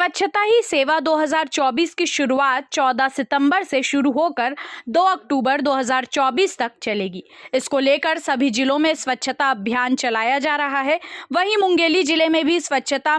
स्वच्छता ही सेवा 2024 की शुरुआत 14 सितंबर से शुरू होकर 2 अक्टूबर 2024 तक चलेगी। इसको लेकर सभी जिलों में स्वच्छता अभियान चलाया जा रहा है। वहीं मुंगेली जिले में भी स्वच्छता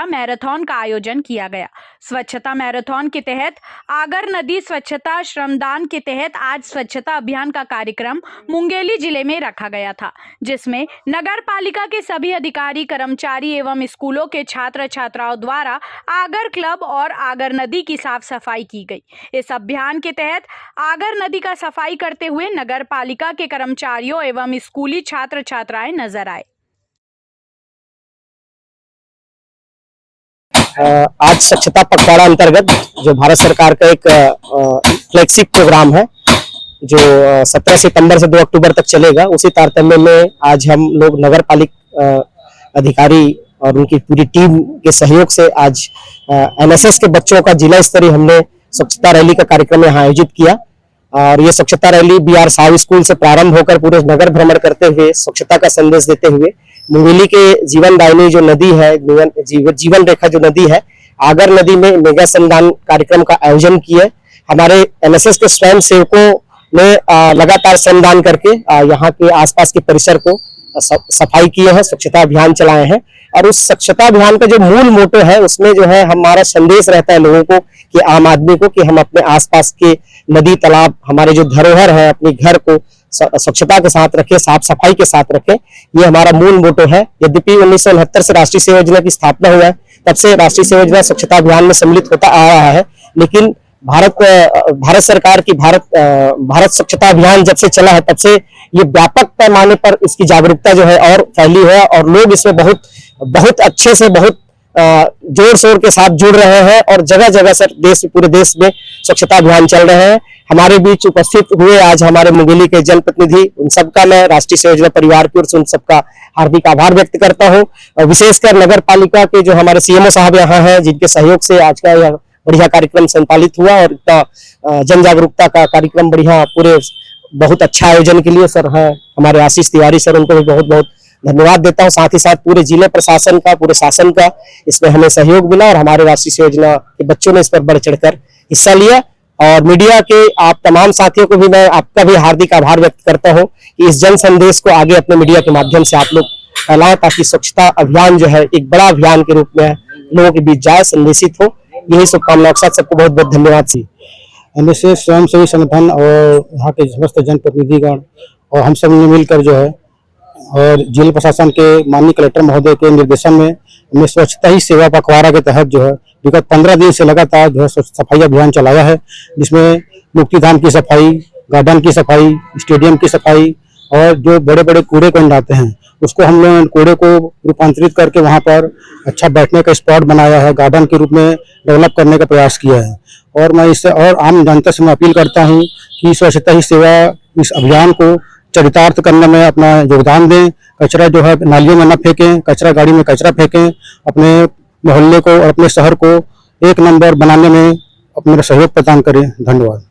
मैराथन का आयोजन किया गया। स्वच्छता मैराथन के तहत आगर नदी स्वच्छता श्रमदान के तहत आज स्वच्छता अभियान का कार्यक्रम मुंगेली जिले में रखा गया था, जिसमें नगर पालिका के सभी अधिकारी, कर्मचारी एवं स्कूलों के छात्र छात्राओं द्वारा आगर क्लब और आगर नदी की साफ सफाई की गई। इस अभियान के तहत आगर नदी का सफाई करते हुए नगर पालिका के कर्मचारियों एवं स्कूली छात्र छात्राएं नजर आए। आज स्वच्छता पखवाड़ा अंतर्गत जो भारत सरकार का एक फ्लैगशिप प्रोग्राम है जो 17 सितंबर से 2 अक्टूबर तक चलेगा, उसी तारतम्य में आज हम लोग नगर पालिका अधिकारी और उनकी पूरी टीम के सहयोग से आज एनएसएस के बच्चों का जिला स्तरीय हमने स्वच्छता रैली का कार्यक्रम यहाँ आयोजित किया। और ये स्वच्छता रैली BR साव स्कूल से प्रारंभ होकर पूरे नगर भ्रमण करते हुए स्वच्छता का संदेश देते हुए मुंगेली के जीवनदायिनी जो नदी है, जीवन रेखा जो नदी है, आगर नदी में मेगा श्रमदान कार्यक्रम का आयोजन किए। हमारे एनएसएस के स्वयं सेवकों ने लगातार श्रमदान करके यहाँ के आसपास के परिसर को सफाई किए हैं, स्वच्छता अभियान चलाए हैं। और उस स्वच्छता अभियान का जो मूल मोटो है उसमें जो है हमारा संदेश रहता है लोगों को कि आम आदमी को कि हम अपने आसपास के नदी तालाब, हमारे जो धरोहर है, अपने घर को स्वच्छता के साथ रखें, साफ सफाई के साथ रखें। ये हमारा मूल मोटो है। यद्यपि 1969 से राष्ट्रीय सेवा योजना की स्थापना हुआ है, तब से राष्ट्रीय सेवा योजना स्वच्छता अभियान में सम्मिलित होता आ रहा है। लेकिन भारत सरकार की भारत स्वच्छता अभियान जब से चला है तब से ये व्यापक पैमाने पर इसकी जागरूकता जो है और फैली है और लोग इसमें बहुत अच्छे से बहुत जोर शोर के साथ जुड़ रहे हैं और जगह जगह से पूरे देश में स्वच्छता अभियान चल रहे हैं। हमारे बीच उपस्थित हुए आज हमारे मुंगेली के जनप्रतिनिधि, उन सबका मैं राष्ट्रीय सेवा योजना परिवार की ओर से उन सबका हार्दिक आभार व्यक्त करता हूं। विशेषकर नगर पालिका के जो हमारे CMO साहब यहाँ हैं, जिनके सहयोग से आज का यह बढ़िया कार्यक्रम संचालित हुआ और इतना जन जागरूकता का कार्यक्रम बढ़िया पूरे बहुत अच्छा आयोजन के लिए सर है हमारे आशीष तिवारी सर, उनको भी बहुत बहुत धन्यवाद देता हूं। साथ ही साथ पूरे जिले प्रशासन का, पूरे शासन का इसमें हमें सहयोग मिला और हमारे राष्ट्रीय सेवा योजना के बच्चों ने इस पर बढ़ चढ़कर हिस्सा लिया। और मीडिया के आप तमाम साथियों को भी मैं आपका भी हार्दिक आभार व्यक्त करता हूं कि इस जन संदेश को आगे अपने मीडिया के माध्यम से आप लोग फैलाएं ताकि स्वच्छता अभियान जो है एक बड़ा अभियान के रूप में लोगों के बीच जाए, संदेशित हो। यही शुभकामनाओं के साथ सबको बहुत बहुत धन्यवाद। एनएसएस स्वयंसेवी संगठन और यहाँ के समस्त जनप्रतिनिधिगण और हम सब ने मिलकर जो है और जिला प्रशासन के माननीय कलेक्टर महोदय के निर्देशन में हमने स्वच्छता ही सेवा पखवाड़ा के तहत जो है विगत 15 दिन से लगातार जो है सफाई अभियान चलाया है, जिसमें मुक्तिधाम की सफाई, गार्डन की सफाई, स्टेडियम की सफाई और जो बड़े बड़े कूड़े को डालते हैं उसको हम लोग कूड़े को रूपांतरित करके वहाँ पर अच्छा बैठने का स्पॉट बनाया है, गार्डन के रूप में डेवलप करने का प्रयास किया है। और मैं इससे और आम जनता से मैं अपील करता हूँ कि स्वच्छता ही सेवा इस अभियान को चरितार्थ करने में अपना योगदान दें। कचरा जो है नालियों में न फेंकें, कचरा गाड़ी में कचरा फेंकें, अपने मोहल्ले को और अपने शहर को एक नंबर बनाने में अपना सहयोग प्रदान करें। धन्यवाद।